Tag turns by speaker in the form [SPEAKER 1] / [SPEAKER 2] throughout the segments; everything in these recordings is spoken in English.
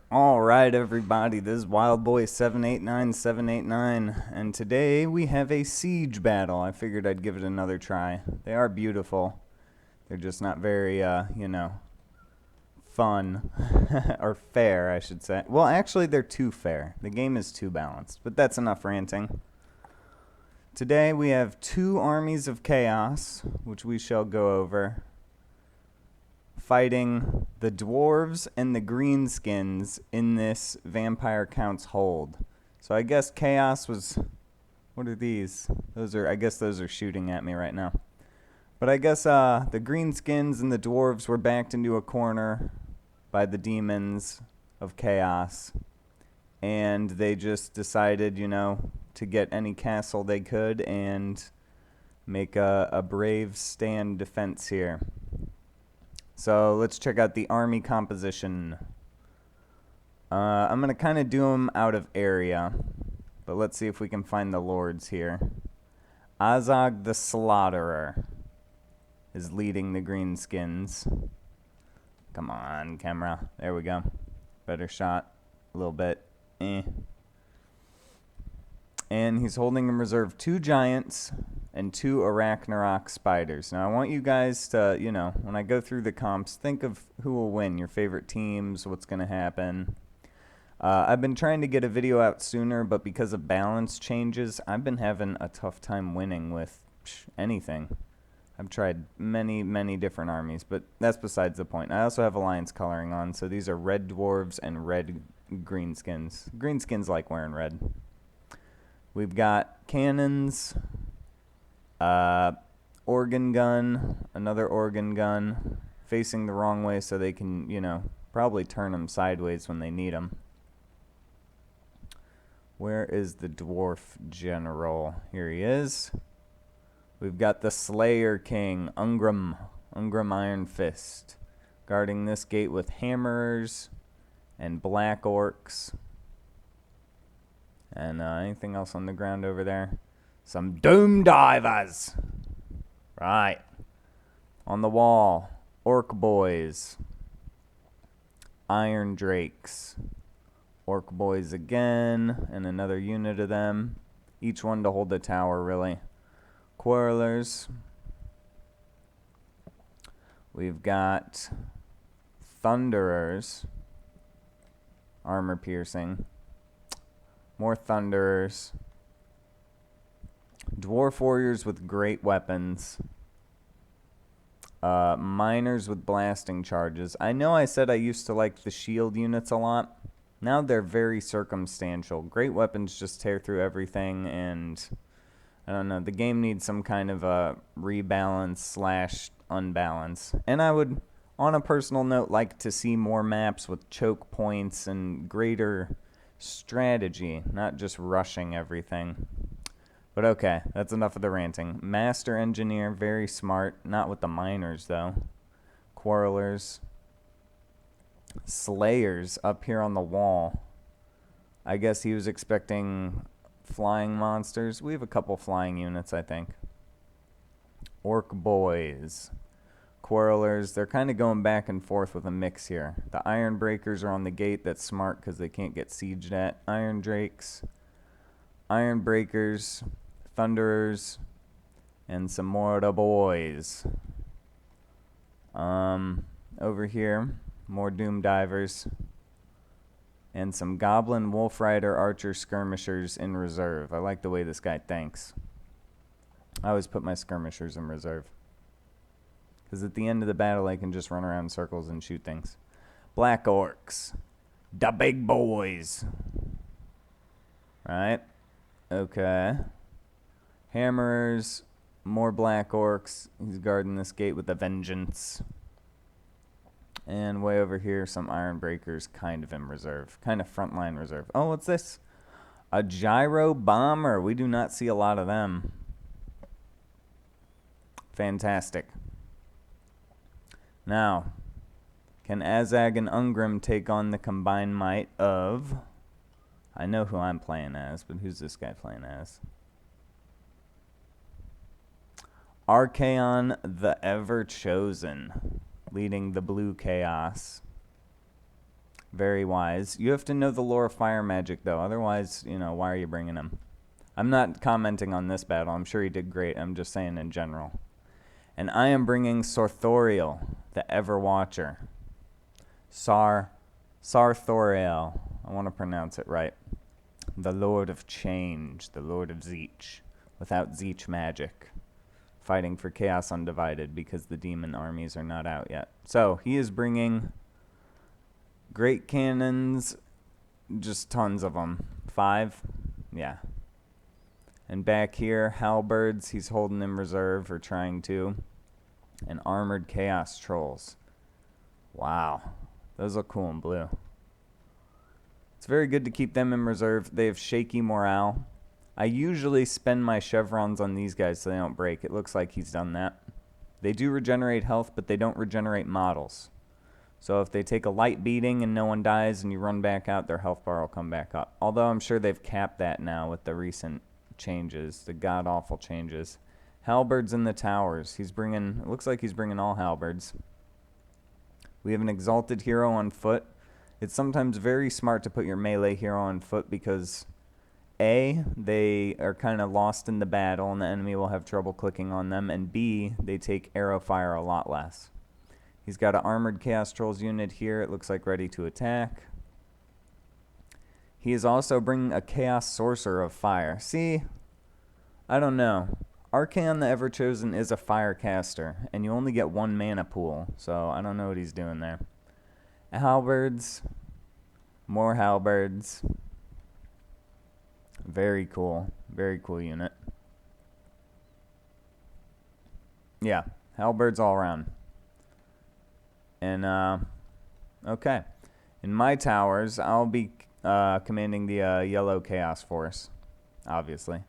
[SPEAKER 1] Alright everybody, this is WildBoy789789, and today we have a siege battle. I figured I'd give it another try. They are beautiful. They're just not very, fun. Or fair, I should say. Well, actually they're too fair. The game is too balanced, but that's enough ranting. Today we have two armies of chaos, which we shall go over, fighting the dwarves and the greenskins in this vampire count's hold. So I guess chaos was... What are these? I guess those are shooting at me right now. But I guess the greenskins and the dwarves were backed into a corner by the demons of chaos. And they just decided, to get any castle they could and make a brave stand defense here. So let's check out the army composition. I'm going to kind of do them out of area, but let's see if we can find the lords here. Azog the Slaughterer is leading the greenskins. Come on, camera. There we go. Better shot. A little bit. And he's holding in reserve 2 giants and 2 Arachnarok spiders. Now, I want you guys to, when I go through the comps, think of who will win, your favorite teams, what's going to happen. I've been trying to get a video out sooner, but because of balance changes, I've been having a tough time winning with anything. I've tried many, many different armies, but that's besides the point. I also have alliance coloring on, so these are red dwarves and red greenskins. Greenskins like wearing red. We've got cannons, organ gun, another organ gun, facing the wrong way so they can, probably turn them sideways when they need them. Where is the dwarf general? Here he is. We've got the Slayer King, Ungrim Iron Fist, guarding this gate with hammerers and black orcs. And anything else on the ground over there? Some doom divers. Right. On the wall, orc boys. Iron drakes. Orc boys again, and another unit of them. Each one to hold the tower, really. Quarrelers. We've got thunderers. Armor piercing. More thunderers. Dwarf warriors with great weapons. Miners with blasting charges. I know I said I used to like the shield units a lot. Now they're very circumstantial. Great weapons just tear through everything, and I don't know. The game needs some kind of a rebalance / unbalance. And I would, on a personal note, like to see more maps with choke points and greater strategy, not just rushing everything. But okay, that's enough of the ranting. Master Engineer, very smart. Not with the miners, though. Quarrelers. Slayers up here on the wall. I guess he was expecting flying monsters. We have a couple flying units, I think. Orc boys. Quarrelers. They're kind of going back and forth with a mix here. The Iron Breakers are on the gate. That's smart because they can't get sieged at. Iron Drakes. Iron Breakers. Thunderers. And some more of the boys. Over here, more Doom Divers. And some Goblin Wolf Rider Archer Skirmishers in reserve. I like the way this guy thinks. I always put my skirmishers in reserve. Because at the end of the battle, I can just run around in circles and shoot things. Black Orcs. The big boys. Right. Okay. Hammerers. More Black Orcs. He's guarding this gate with a vengeance. And way over here, some Iron Breakers kind of in reserve. Kind of frontline reserve. Oh, what's this? A Gyro Bomber. We do not see a lot of them. Fantastic. Now, can Azag and Ungrim take on the combined might of... I know who I'm playing as, but who's this guy playing as? Archaon the Ever Chosen, leading the Blue Chaos. Very wise. You have to know the lore of fire magic, though. Otherwise, you know, why are you bringing him? I'm not commenting on this battle. I'm sure he did great. I'm just saying in general. And I am bringing Sartorial, the Everwatcher. Sartorial. I want to pronounce it right. The Lord of Change, the Lord of Zeech, without Zeech magic. Fighting for Chaos Undivided because the demon armies are not out yet. So, he is bringing great cannons, just tons of them. 5? Yeah. And back here, halberds, he's holding in reserve, or trying to. And armored chaos trolls. Wow. Those look cool in blue. It's very good to keep them in reserve. They have shaky morale. I usually spend my chevrons on these guys so they don't break. It looks like he's done that. They do regenerate health, but they don't regenerate models. So if they take a light beating and no one dies and you run back out, their health bar will come back up. Although I'm sure they've capped that now with the recent changes, the god-awful changes. Halberds in the towers. He's bringing, it looks like he's bringing all halberds. We have an exalted hero on foot. It's sometimes very smart to put your melee hero on foot because A, they are kind of lost in the battle and the enemy will have trouble clicking on them, and B, they take arrow fire a lot less. He's got an armored Chaos Trolls unit here. It looks like ready to attack. He is also bringing a Chaos Sorcerer of Fire. See, I don't know. Archaon the Everchosen is a fire caster, and you only get 1 mana pool, so I don't know what he's doing there. Halberds. More halberds. Very cool. Very cool unit. Yeah, halberds all around. And, okay. In my towers, I'll be commanding the yellow Chaos Force, obviously.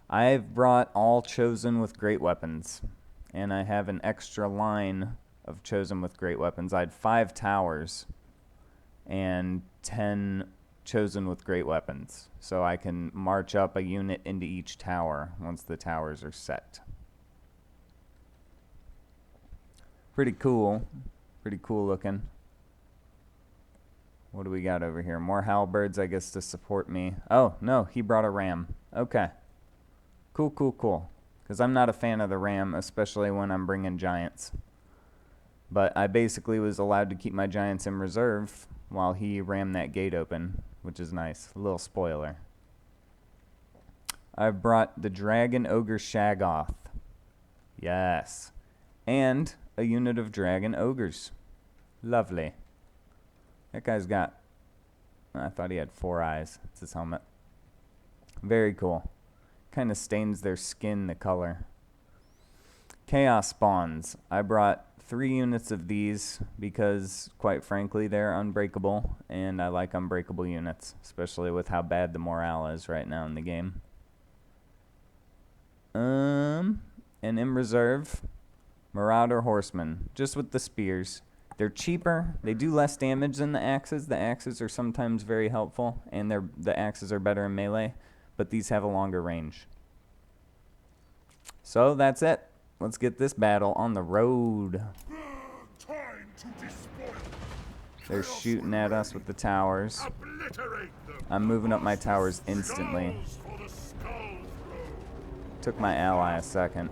[SPEAKER 1] I've brought all chosen with great weapons, and I have an extra line of chosen with great weapons. I had 5 towers and 10 chosen with great weapons, so I can march up a unit into each tower once the towers are set. Pretty cool. Pretty cool looking. What do we got over here? More halberds, I guess, to support me. Oh, no, he brought a ram. Okay. Cool, cool, cool. Because I'm not a fan of the ram, especially when I'm bringing giants. But I basically was allowed to keep my giants in reserve while he rammed that gate open, which is nice. A little spoiler. I've brought the Dragon Ogre Shaggoth. Yes. And a unit of Dragon Ogres. Lovely. That guy's got... I thought he had 4 eyes. It's his helmet. Very cool. Kind of stains their skin the color. Chaos Spawns. I brought 3 units of these because, quite frankly, they're unbreakable, and I like unbreakable units, especially with how bad the morale is right now in the game. And in reserve, Marauder Horsemen, just with the spears. They're cheaper. They do less damage than the axes. The axes are sometimes very helpful, and the axes are better in melee. But these have a longer range. So that's it. Let's get this battle on the road. They're shooting at us with the towers. I'm moving up my towers instantly. Took my ally a second.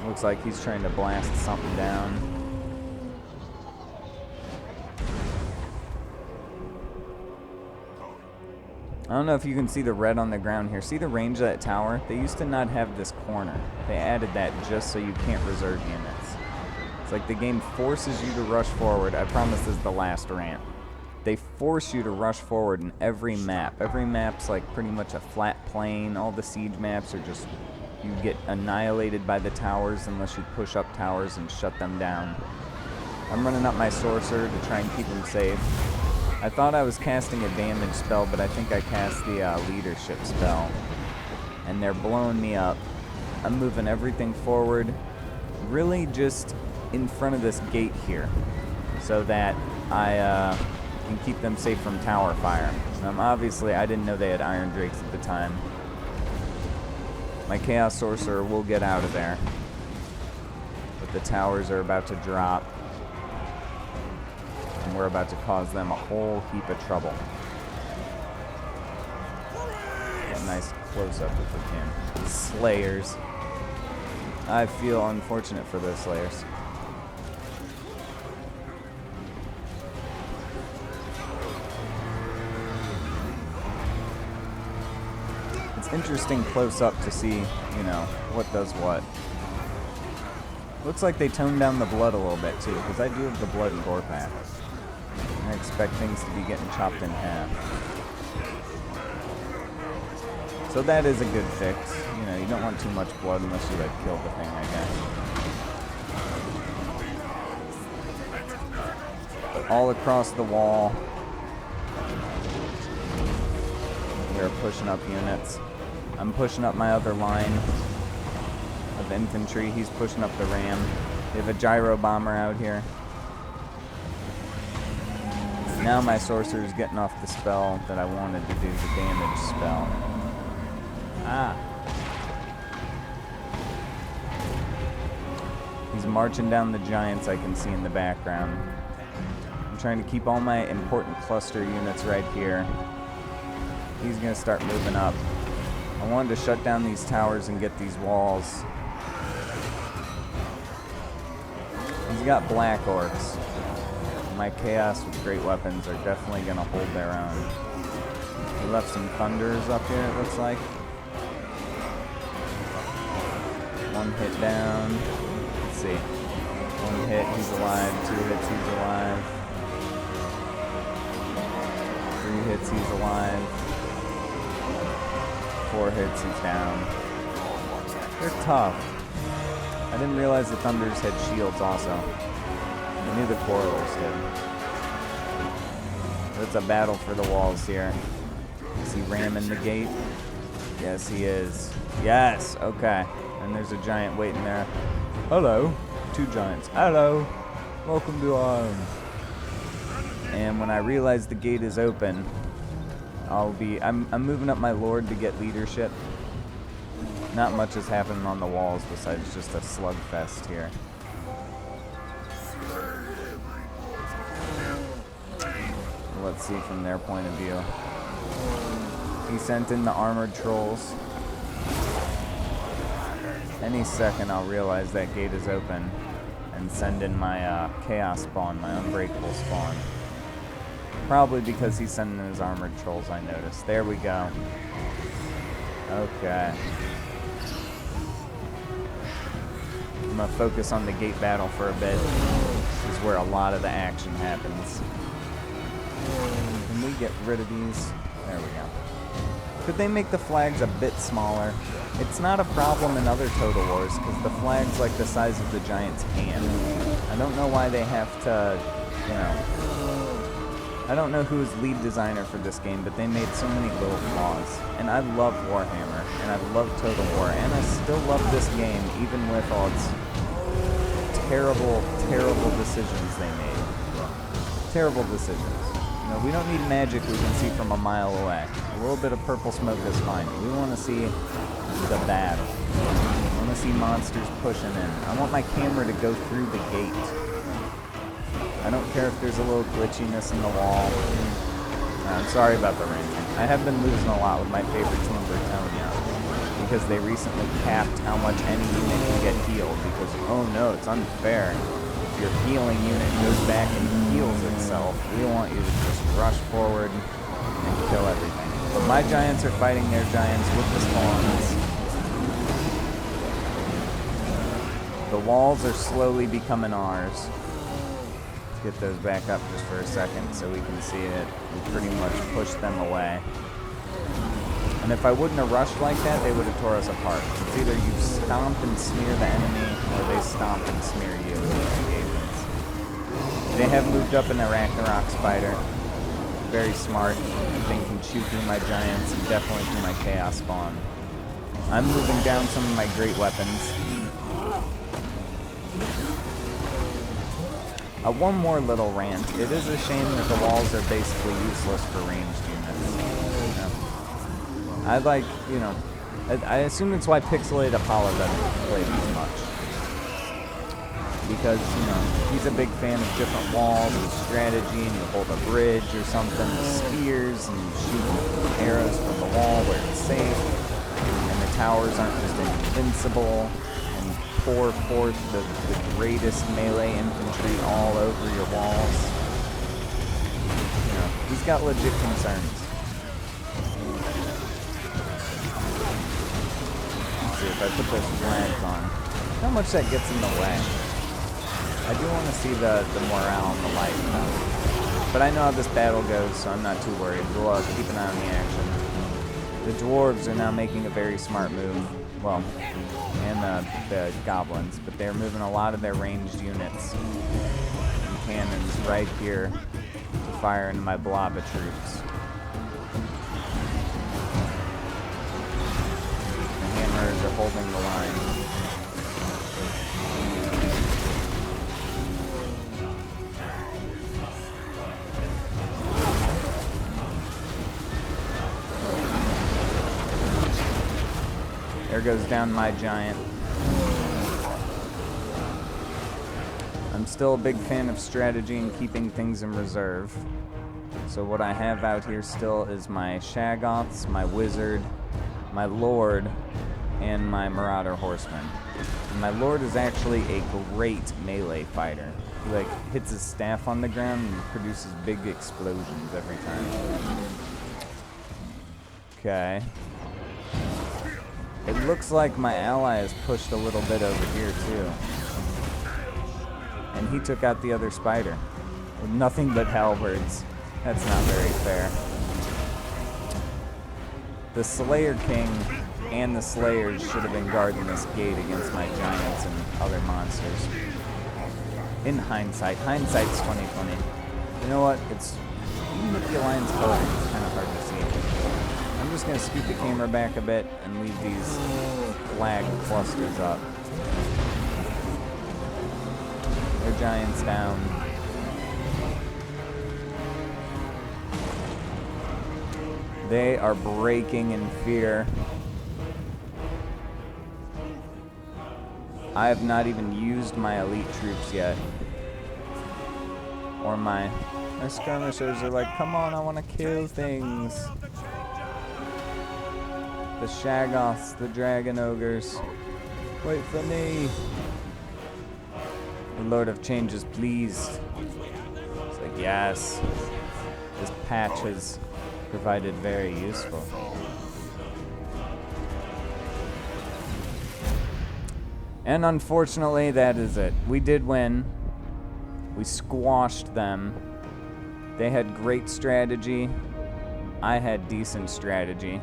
[SPEAKER 1] Looks like he's trying to blast something down. I don't know if you can see the red on the ground here. See the range of that tower? They used to not have this corner. They added that just so you can't reserve units. It's like the game forces you to rush forward. I promise this is the last rant. They force you to rush forward in every map. Every map's like pretty much a flat plane. All the siege maps are just, you get annihilated by the towers unless you push up towers and shut them down. I'm running up my sorcerer to try and keep them safe. I thought I was casting a damage spell, but I think I cast the leadership spell. And they're blowing me up. I'm moving everything forward, really just in front of this gate here, so that I can keep them safe from tower fire. Obviously, I didn't know they had Iron Drakes at the time. My Chaos Sorcerer will get out of there. But the towers are about to drop. and we're about to cause them a whole heap of trouble. A nice close-up if we can. Slayers. I feel unfortunate for those Slayers. It's interesting close-up to see, you know, what does what. Looks like they toned down the blood a little bit too, because I do have the blood and gore pack. I expect things to be getting chopped in half. So that is a good fix. You know, you don't want too much blood unless you like kill the thing, I guess. But all across the wall, we are pushing up units. I'm pushing up my other line of infantry. He's pushing up the ram. We have a gyro bomber out here. Now my sorcerer is getting off the spell that I wanted to do, the damage spell. Ah. He's marching down the giants I can see in the background. I'm trying to keep all my important cluster units right here. He's going to start moving up. I wanted to shut down these towers and get these walls. He's got black orcs. My chaos with great weapons are definitely going to hold their own. We left some thunders up here, it looks like. One hit down. Let's see. One hit, he's alive. 2 hits, he's alive. 3 hits, he's alive. 4 hits, he's down. They're tough. I didn't realize the thunders had shields also. I knew the quarrelers did. It's a battle for the walls here. Is he ramming the gate? Yes, he is. Yes! Okay. And there's a giant waiting there. Hello. 2 giants. Hello. Welcome to our home. And when I realize the gate is open, I'm moving up my lord to get leadership. Not much is happening on the walls besides just a slugfest here. Let's see from their point of view. He sent in the armored trolls. Any second I'll realize that gate is open and send in my chaos spawn, my unbreakable spawn. Probably because he's sending in his armored trolls, I noticed. There we go. Okay. I'm gonna focus on the gate battle for a bit. This is where a lot of the action happens. Can we get rid of these? There we go. Could they make the flags a bit smaller? It's not a problem in other Total Wars because the flag's like the size of the giant's hand. I don't know why they have to, you know. I don't know who's lead designer for this game, but they made so many little flaws. And I love Warhammer, and I love Total War, and I still love this game, even with all its terrible, terrible decisions they made. Terrible decisions. You know, we don't need magic we can see from a mile away. A little bit of purple smoke is fine. We want to see the battle. I want to see monsters pushing in. I want my camera to go through the gate. I don't care if there's a little glitchiness in the wall. I'm sorry about the rain. I have been losing a lot with my favorite team, Britonia, because they recently capped how much any unit can get healed, because, oh no, it's unfair. If your healing unit goes back and heals itself, we want you to just rush forward and kill everything. But my giants are fighting their giants with the spawns. The walls are slowly becoming ours. Get those back up just for a second so we can see it. We pretty much pushed them away. And if I wouldn't have rushed like that, they would have tore us apart. It's either you stomp and smear the enemy, or they stomp and smear you in the engagements. They have moved up in the Ragnarok Spider. Very smart. They can shoot through my giants and definitely through my chaos spawn. I'm moving down some of my great weapons. One more little rant. It is a shame that the walls are basically useless for ranged units. I like, you know, I assume it's why Pixelated Apollo doesn't play these much. because, you know, he's a big fan of different walls and strategy, and you hold a bridge or something with spears and shoot arrows from the wall where it's safe, and the towers aren't just invincible, and pour forth the greatest melee infantry all over your walls. You know, he's got legit concerns. Let's see if I put those flags on. How much that gets in the way. I do want to see the morale and the light. But I know how this battle goes, so I'm not too worried. We'll keep an eye on the action. The dwarves are now making a very smart move. Well, and the goblins. But they're moving a lot of their ranged units and cannons right here to fire into my blob of troops. The hammers are holding the line. There goes down my giant. I'm still a big fan of strategy and keeping things in reserve. So what I have out here still is my Shaggoths, my Wizard, my Lord, and my Marauder Horseman. And my Lord is actually a great melee fighter. He like hits his staff on the ground and produces big explosions every time. Okay. It looks like my ally is pushed a little bit over here too. And he took out the other spider with nothing but halberds. That's not very fair. The Slayer King and the Slayers should have been guarding this gate against my giants and other monsters. In hindsigght. Hindsight's 20/20. You know what? It's even with the alliance coloring, it's kind of hard to see. I'm just going to scoot the camera back a bit and leave these flag clusters up. Their giants down. They are breaking in fear. I have not even used my elite troops yet. Or my skirmishers are like, come on, I want to kill things. The Shaggoths, the Dragon Ogres. Wait for me. The Lord of Change is pleased. It's like, yes. This patch has provided very useful. And unfortunately, that is it. We did win. We squashed them. They had great strategy. I had decent strategy.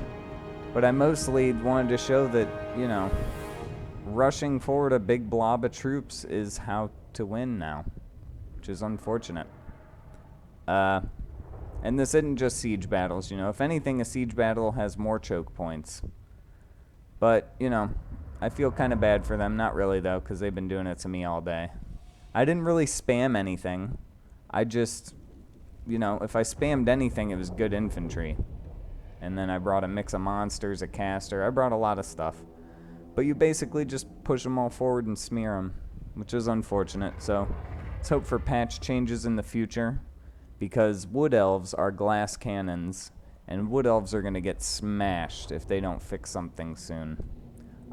[SPEAKER 1] But I mostly wanted to show that, you know, rushing forward a big blob of troops is how to win now, which is unfortunate. And this isn't just siege battles, you know. If anything, a siege battle has more choke points. But, you know, I feel kind of bad for them. Not really, though, because they've been doing it to me all day. I didn't really spam anything. I just, you know, if I spammed anything, it was good infantry. And then I brought a mix of monsters, a caster. I brought a lot of stuff. But you basically just push them all forward and smear them, which is unfortunate. So let's hope for patch changes in the future, because wood elves are glass cannons, and wood elves are going to get smashed if they don't fix something soon.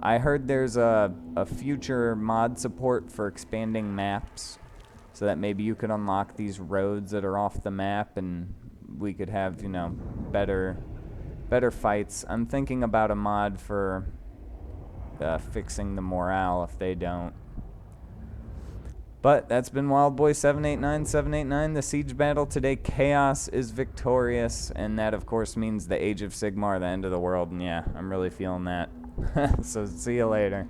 [SPEAKER 1] I heard there's a future mod support for expanding maps, so that maybe you could unlock these roads that are off the map, and we could have, you know, better fights. I'm thinking about a mod for fixing the morale if they don't. But that's been WildBoy789. The siege battle today, Chaos is victorious, and that of course means the Age of Sigmar, the end of the world, and yeah, I'm really feeling that. So see you later.